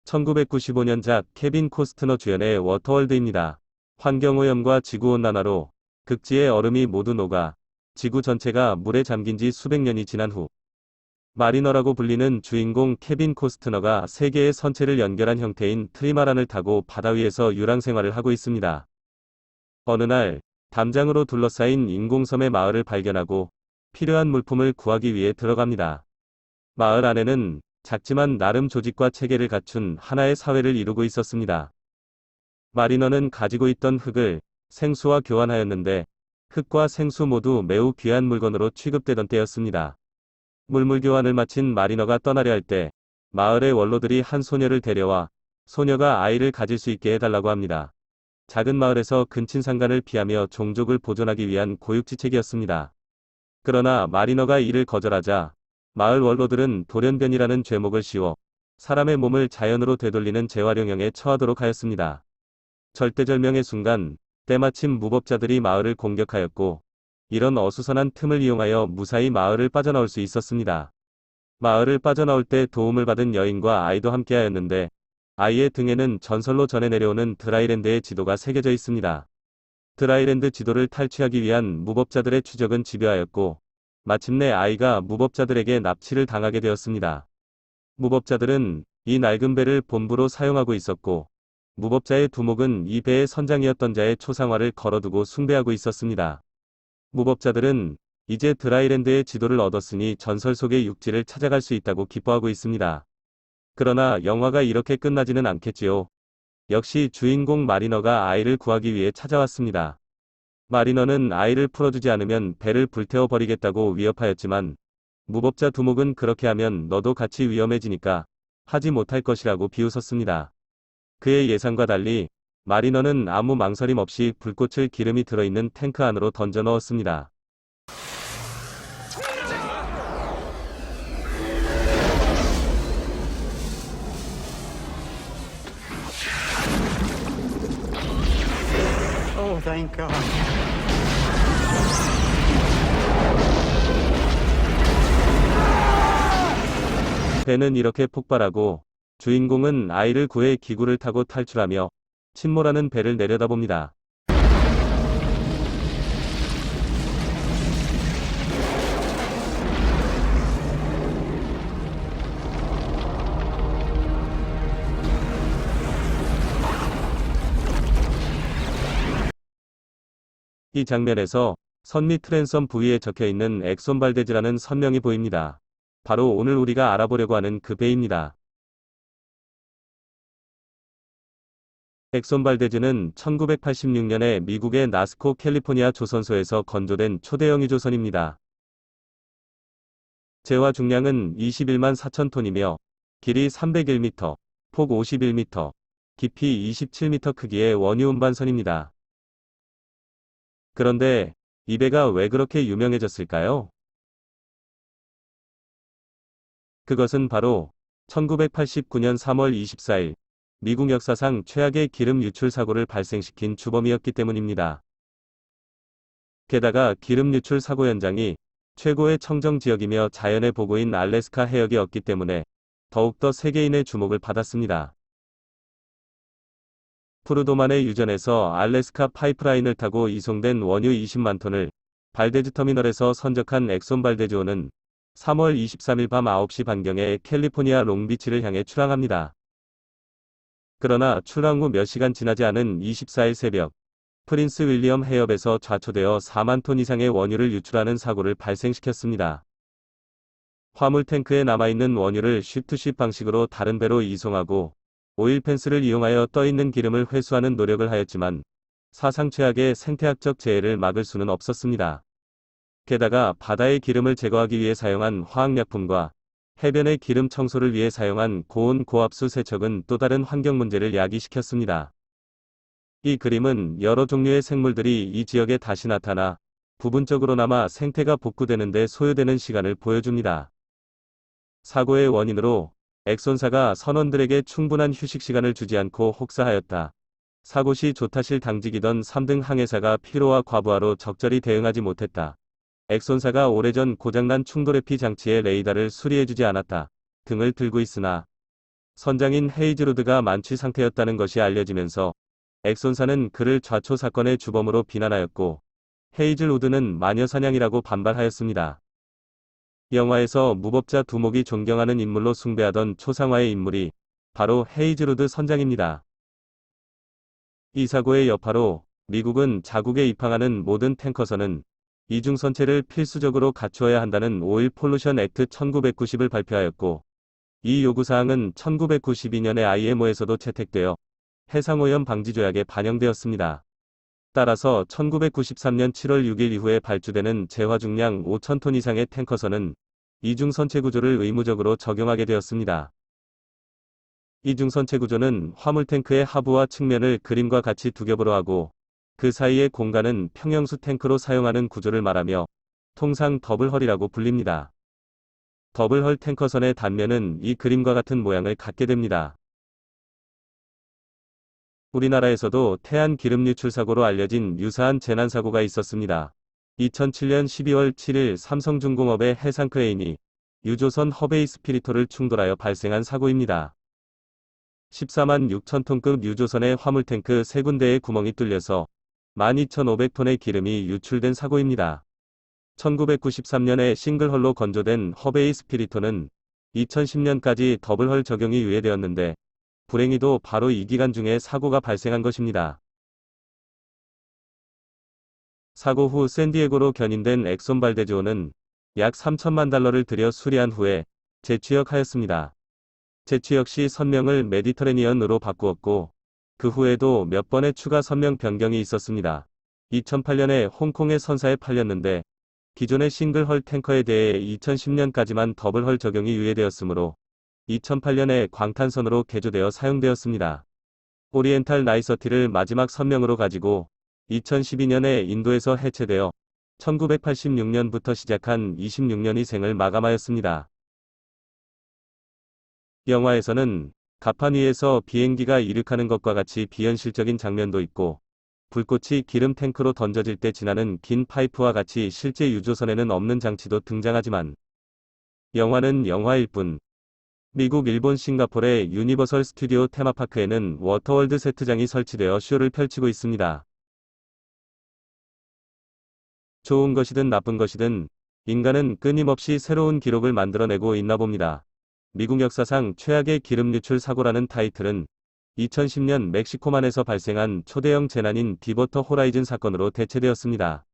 1995년작 케빈 코스트너 주연의 워터월드입니다. 환경오염과 지구온난화로 극지의 얼음이 모두 녹아 지구 전체가 물에 잠긴 지 수백 년이 지난 후 마리너라고 불리는 주인공 케빈 코스트너가 세 개의 선체를 연결한 형태인 트리마란을 타고 바다 위에서 유랑 생활을 하고 있습니다. 어느 날 담장으로 둘러싸인 인공섬의 마을을 발견하고 필요한 물품을 구하기 위해 들어갑니다. 마을 안에는 작지만 나름 조직과 체계를 갖춘 하나의 사회를 이루고 있었습니다. 마리너는 가지고 있던 흙을 생수와 교환하였는데 흙과 생수 모두 매우 귀한 물건으로 취급되던 때였습니다. 물물 교환을 마친 마리너가 떠나려 할 때 마을의 원로들이 한 소녀를 데려와 소녀가 아이를 가질 수 있게 해달라고 합니다. 작은 마을에서 근친상간을 피하며 종족을 보존하기 위한 고육지책이었습니다. 그러나 마리너가 이를 거절하자 마을 원로들은 돌연변이라는 죄목을 씌워 사람의 몸을 자연으로 되돌리는 재활용형에 처하도록 하였습니다. 절대절명의 순간 때마침 무법자들이 마을을 공격하였고 이런 어수선한 틈을 이용하여 무사히 마을을 빠져나올 수 있었습니다. 마을을 빠져나올 때 도움을 받은 여인과 아이도 함께하였는데 아이의 등에는 전설로 전해 내려오는 드라이랜드의 지도가 새겨져 있습니다. 드라이랜드 지도를 탈취하기 위한 무법자들의 추적은 집요하였고 마침내 아이가 무법자들에게 납치를 당하게 되었습니다. 무법자들은 이 낡은 배를 본부로 사용하고 있었고 무법자의 두목은 이 배의 선장이었던 자의 초상화를 걸어두고 숭배하고 있었습니다. 무법자들은 이제 드라이랜드의 지도를 얻었으니 전설 속의 육지를 찾아갈 수 있다고 기뻐하고 있습니다. 그러나 영화가 이렇게 끝나지는 않겠지요. 역시 주인공 마리너가 아이를 구하기 위해 찾아왔습니다. 마리너는 아이를 풀어주지 않으면 배를 불태워 버리겠다고 위협하였지만 무법자 두목은 그렇게 하면 너도 같이 위험해지니까 하지 못할 것이라고 비웃었습니다. 그의 예상과 달리 마리너는 아무 망설임 없이 불꽃을 기름이 들어있는 탱크 안으로 던져 넣었습니다. Oh, thank God. 배는 이렇게 폭발하고 주인공은 아이를 구해 기구를 타고 탈출하며 침몰하는 배를 내려다봅니다. 이 장면에서 선 및 트랜섬 부위에 적혀있는 엑손 발데즈라는 선명이 보입니다. 바로 오늘 우리가 알아보려고 하는 그 배입니다. 엑손 발데즈는 1986년에 미국의 나스코 캘리포니아 조선소에서 건조된 초대형 유조선입니다. 재화 중량은 21만 4천 톤이며 길이 301m, 폭 51m, 깊이 27m 크기의 원유 운반선입니다. 그런데 이 배가 왜 그렇게 유명해졌을까요? 그것은 바로 1989년 3월 24일 미국 역사상 최악의 기름 유출 사고를 발생시킨 주범이었기 때문입니다. 게다가 기름 유출 사고 현장이 최고의 청정 지역이며 자연의 보고인 알래스카 해역이었기 때문에 더욱더 세계인의 주목을 받았습니다. 푸르도만의 유전에서 알래스카 파이프라인을 타고 이송된 원유 20만 톤을 발데즈 터미널에서 선적한 엑손 발데즈호는 3월 23일 밤 9시 반경에 캘리포니아 롱비치를 향해 출항합니다. 그러나 출항 후 몇 시간 지나지 않은 24일 새벽, 프린스 윌리엄 해협에서 좌초되어 4만 톤 이상의 원유를 유출하는 사고를 발생시켰습니다. 화물 탱크에 남아있는 원유를 쉽투쉽 방식으로 다른 배로 이송하고 오일 펜스를 이용하여 떠있는 기름을 회수하는 노력을 하였지만 사상 최악의 생태학적 재해를 막을 수는 없었습니다. 게다가 바다의 기름을 제거하기 위해 사용한 화학약품과 해변의 기름 청소를 위해 사용한 고온 고압수 세척은 또 다른 환경 문제를 야기시켰습니다. 이 그림은 여러 종류의 생물들이 이 지역에 다시 나타나 부분적으로나마 생태가 복구되는 데 소요되는 시간을 보여줍니다. 사고의 원인으로 엑손사가 선원들에게 충분한 휴식 시간을 주지 않고 혹사하였다. 사고 시 조타실 당직이던 3등 항해사가 피로와 과부하로 적절히 대응하지 못했다. 엑손사가 오래전 고장난 충돌 회피 장치의 레이더를 수리해주지 않았다 등을 들고 있으나 선장인 헤이즐우드가 만취 상태였다는 것이 알려지면서 엑손사는 그를 좌초 사건의 주범으로 비난하였고 헤이즐우드는 마녀사냥이라고 반발하였습니다. 영화에서 무법자 두목이 존경하는 인물로 숭배하던 초상화의 인물이 바로 헤이즐우드 선장입니다. 이 사고의 여파로 미국은 자국에 입항하는 모든 탱커선은 이중선체를 필수적으로 갖추어야 한다는 오일 폴루션 액트 1990을 발표하였고 이 요구사항은 1992년의 IMO에서도 채택되어 해상오염 방지조약에 반영되었습니다. 따라서 1993년 7월 6일 이후에 발주되는 재화 중량 5,000톤 이상의 탱커선은 이중선체 구조를 의무적으로 적용하게 되었습니다. 이중선체 구조는 화물탱크의 하부와 측면을 그림과 같이 두 겹으로 하고 그 사이의 공간은 평형수 탱크로 사용하는 구조를 말하며 통상 더블헐이라고 불립니다. 더블헐 탱커선의 단면은 이 그림과 같은 모양을 갖게 됩니다. 우리나라에서도 태안 기름 유출 사고로 알려진 유사한 재난사고가 있었습니다. 2007년 12월 7일 삼성중공업의 해상크레인이 유조선 허베이 스피리토를 충돌하여 발생한 사고입니다. 14만 6천톤급 유조선의 화물탱크 3군데의 구멍이 뚫려서 12,500톤의 기름이 유출된 사고입니다. 1993년에 싱글헐로 건조된 허베이 스피리토는 2010년까지 더블헐 적용이 유예되었는데 불행히도 바로 이 기간 중에 사고가 발생한 것입니다. 사고 후 샌디에고로 견인된 엑손 발데즈호는 약 3천만 달러를 들여 수리한 후에 재취역하였습니다. 재취역 시 선명을 메디터레니언으로 바꾸었고 그 후에도 몇 번의 추가 선명 변경이 있었습니다. 2008년에 홍콩의 선사에 팔렸는데 기존의 싱글헐 탱커에 대해 2010년까지만 더블헐 적용이 유예되었으므로 2008년에 광탄선으로 개조되어 사용되었습니다. 오리엔탈 나이서티를 마지막 선명으로 가지고 2012년에 인도에서 해체되어 1986년부터 시작한 26년의 생을 마감하였습니다. 영화에서는 갑판 위에서 비행기가 이륙하는 것과 같이 비현실적인 장면도 있고 불꽃이 기름 탱크로 던져질 때 지나는 긴 파이프와 같이 실제 유조선에는 없는 장치도 등장하지만 영화는 영화일 뿐 미국, 일본, 싱가포르의 유니버설 스튜디오 테마파크에는 워터월드 세트장이 설치되어 쇼를 펼치고 있습니다. 좋은 것이든 나쁜 것이든 인간은 끊임없이 새로운 기록을 만들어내고 있나 봅니다. 미국 역사상 최악의 기름 유출 사고라는 타이틀은 2010년 멕시코만에서 발생한 초대형 재난인 디버터 호라이즌 사건으로 대체되었습니다.